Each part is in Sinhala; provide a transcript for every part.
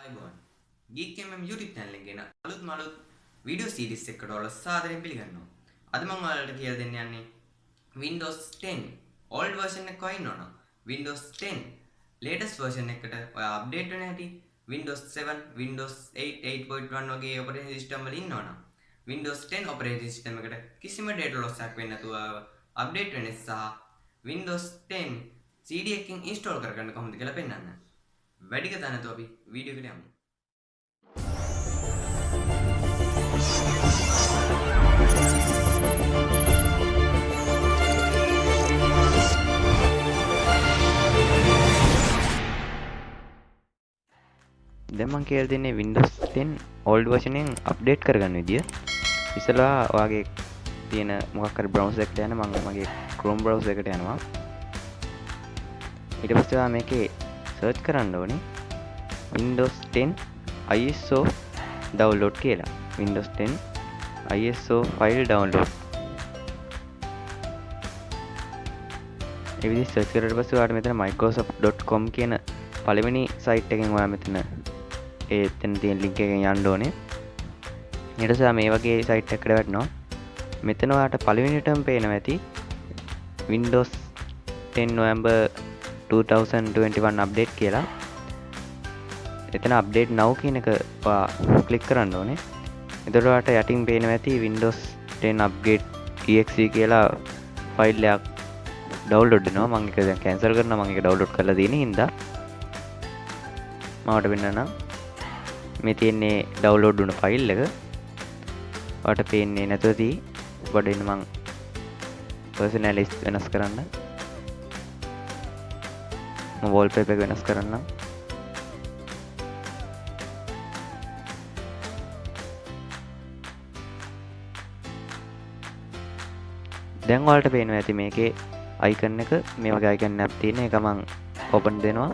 අයිබෝන් Geek MM YouTube channel එකේ ගෙන අලුත් වීඩියෝ සීරීස් එකකට ඔයාලා සාදරයෙන් පිළිගන්නවා. අද මම ඔයාලට කියලා දෙන්න යන්නේ Windows 10 old version එක කොහේ ඉන්නවනම් Windows 10 latest version එකට ඔයා update වෙන හැටි Windows 7 Windows 8 8.1 වගේ operating system වල ඉන්නවනම් Windows 10 operating system එකට කිසිම data loss එකක් වෙන්නේ නැතුව update වෙන්න සහ Windows 10 CD එකකින් install කරගන්න කොහොමද කියලා පෙන්නන්න. වැඩි කතා නැතුව අපි වීඩියෝ එකට යමු. දැන් මම කියලා දෙන්නේ Windows 10 old version එකෙන් අප්ඩේට් කරගන්න විදිය. ඉස්සෙල්ලා ඔයාගේ තියෙන මොකක් හරි browser එකට යන්න මම මගේ Chrome browser එකට යනවා. ඊට පස්සේ ඔයා මේකේ search කරන්න ඕනේ Windows 10 ISO download කියලා. Windows 10 ISO file download. ඒ විදිහට search කරලා පස්සේ ඔයාලට මෙතන microsoft.com කියන පළවෙනි site එකෙන් ඔයා මෙතන එතන තියෙන link එකෙන් යන්න ඕනේ. ඊට පස්සේ මේ වගේ site එකකට වැටෙනවා. මෙතන ඔයාලට පළවෙනිටම පේනවා ඇති Windows 10 November 2021 update කියලා. එතන update now කියන එක ඔයා click කරන්න ඕනේ. එතකොට ඔයාලට යටින් පේනවා ඇති Windows 10 upgrade exe කියලා file එකක් download වෙනවා. මම ඒක දැන් cancel කරනවා. මම ඒක download කරලා තියෙන හින්දා මවට වෙන්නනම් මේ තියෙන්නේ download වුණ file එක. ඔයාලට පේන්නේ නැතුව තියෙයි. බඩින් මම personalize වෙනස් කරන්න. මම wallpaper එක වෙනස් කරන්නම්. දැන් ඔයාලට පේනවා ඇති මේකේ icon එක මේ වගේ icon එකක් තියෙන එක මම open දෙනවා.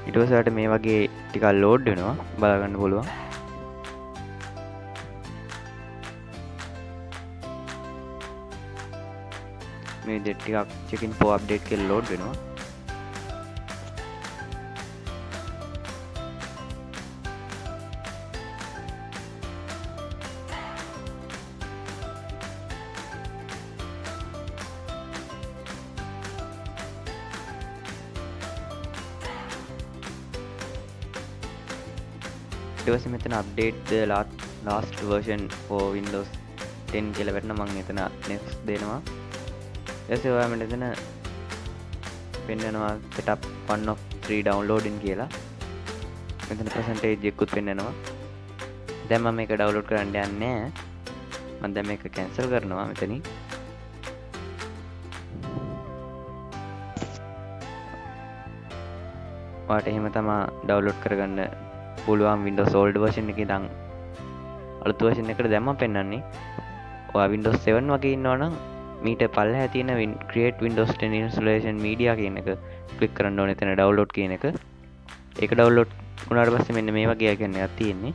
ඊට පස්සේ ඔයාලට මේ වගේ ටිකක් load වෙනවා බලා ගන්න පුළුවන්. මේ විදිහට ටිකක් checking for update කියලා load වෙනවා. ඊට පස්සේ මෙතන update the last version for Windows 10 කියලා වැටෙනවා. මම එතන next දෙනවා. ඊටසේ ඔයා මෙතන පෙන්නනවා setup 1 of 3 downloading කියලා. මෙතන percentage එකකුත් පෙන්නනවා. දැන් මම මේක download කරන්න යන්නේ නැහැ. මම දැන් මේක cancel කරනවා මෙතනින්. ඔයාට එහෙම තමයි download කරගන්න පුළුවන් Windows old version එකේ ඉඳන් අලුත් version එකට දැන් මම පෙන්නන්නේ. ඔයා Windows 7 වගේ ඉන්නවනම් මීට පල්ලෙහා තියෙන create Windows 10 installation media කියන එක click කරන්න ඕනේ. එතන download කියන එක. ඒක download වුණාට පස්සේ මෙන්න මේ වගේ icon එකක් තියෙන්නේ.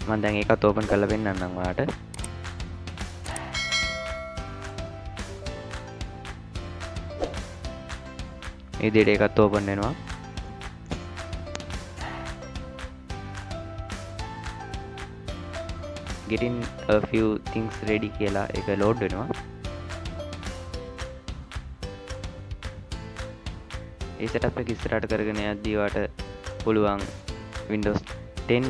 මම දැන් ඒකත් open කරලා පෙන්නන්නම් ඔයාට. මේ විදිහට ඒකත් open වෙනවා. getting a few things ready කියලා ඒක load වෙනවා. ඒ setup එක ඉස්සරහට කරගෙන යද්දී ඔයාලට පුළුවන් Windows 10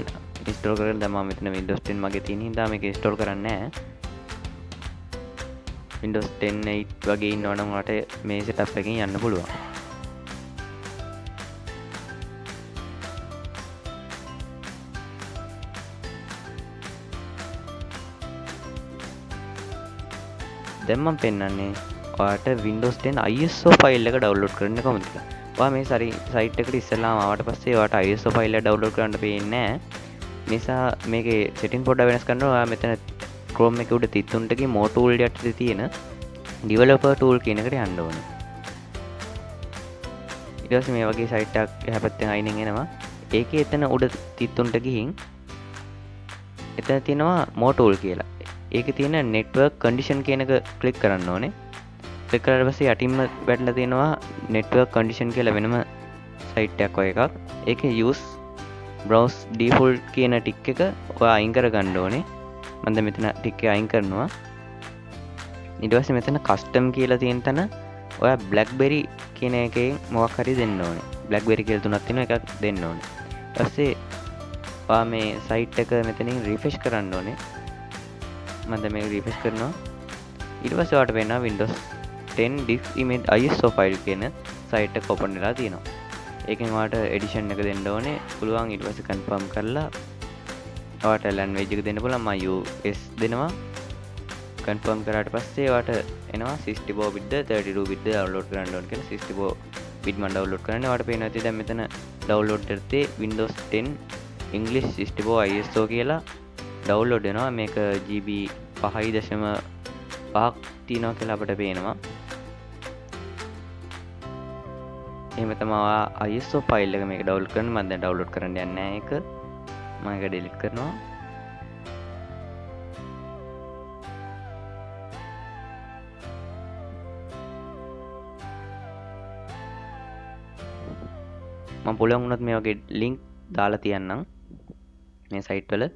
install කරගෙන දැන් මම මෙතන Windows 10 මගේ තියෙන හින්දා මේක install කරන්නේ නැහැ. Windows 10 8 වගේ ඉන්නවනම් ඔයාලට මේ setup එකෙන් යන්න පුළුවන්. දැන් මම පෙන්නන්නේ ඔයාලට Windows 10 ISO ෆයිල් එක download කරන්න කොහොමද කියලා. ඔයා මේ site එකට ඉස්සෙල්ලාම ආවට පස්සේ ඔයාලට ISO ෆයිල් එක download කරන්න පේන්නේ නැහැ. නිසා මේකේ setting පොඩ්ඩක් වෙනස් කරනවා. ඔයා මෙතන Chrome එකේ උඩ 33 එකේ more tool යටතේ තියෙන developer tool කියන එකට යන්න ඕනේ. ඊට පස්සේ මේ වගේ site එකක් එහා පැත්තෙන් අයිනෙන් එනවා. ඒකේ එතන උඩ 33ට ගිහින් එතන තියෙනවා more tool කියලා. ඒකේ තියෙන network condition කියන එක ක්ලික් කරන්න ඕනේ. ක්ලික් කරලා පස්සේ යටින්ම වැටලා තියෙනවා network condition කියලා වෙනම සයිට් එකක් වගේ එකක්. ඒකේ use browse default කියන ටික් එක ඔයා අයින් කරගන්න ඕනේ. මම දැන් මෙතන ටික් එක අයින් කරනවා. ඊට පස්සේ මෙතන custom කියලා තියෙන තැන ඔයා blackberry කියන එකෙන් මොකක් හරි දෙන්න ඕනේ. blackberry කියලා තුනක් තියෙනවා එකක් දෙන්න ඕනේ. ඊට පස්සේ ඔයා මේ සයිට් එක මෙතනින් refresh කරන්න ඕනේ. මම දැන් මේක refresh කරනවා. ඊට පස්සේ ඔයාලට වෙනවා Windows 10 disk image ISO file කියන සයිට් එක open වෙලා තියෙනවා. ඒකෙන් ඔයාලට edition එක දෙන්න ඕනේ. පුළුවන් ඊට පස්සේ confirm කරලා ඔයාලට language එක දෙන්න පුළුවන්. මම US දෙනවා. confirm කරාට පස්සේ ඔයාලට එනවා 64 bit ද 32 bit ද download කරන්න ඕන කියලා. 64 bit මම download කරන්නේ. ඔයාලට පේනවා ඉතින් දැන් මෙතන download කරත්තේ Windows 10 English 64 ISO කියලා download වෙනවා. මේක GB 5.5ක් තියෙනවා කියලා අපිට පේනවා. එහෙම තමයි ISO ෆයිල් එක මේක ඩවුන්ලෝඩ් කරන්න. මම දැන් ඩවුන්ලෝඩ් කරන්න යන්නේ නැහැ ඒක. මම ඒක ඩිලීට් කරනවා. මම පුළුවන් වුණොත් මේ වගේ ලින්ක් දාලා තියන්නම් මේ සයිට් වල.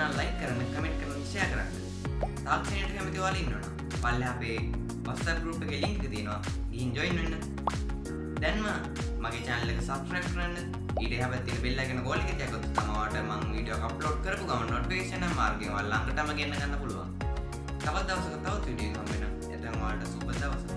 නම් ලයික් කරන්න, කමෙන්ට් කරන්න, ෂෙයා කරන්න. තාක්ෂණයට කැමති ඔයාලා ඉන්නවනම් පල්ලෙහා අපේ WhatsApp group එකේ link එක තියෙනවා. ගිහින් join වෙන්න. දැන්ම මගේ channel එක subscribe කරන්න. ඊට එහා පැත්තේ තියෙන bell icon goal එක තියගොත් තමයි ඔයාලට මම වීඩියෝ එක upload කරපු ගමන් notification එක මාර්ගයෙන් ඔයාලා ළඟටම ගෙන්න ගන්න පුළුවන්. තවත් දවසක තවත් වීඩියෝ එකක් හම්බ වෙනවා. එතන ඔයාලට සුබ දවසක්.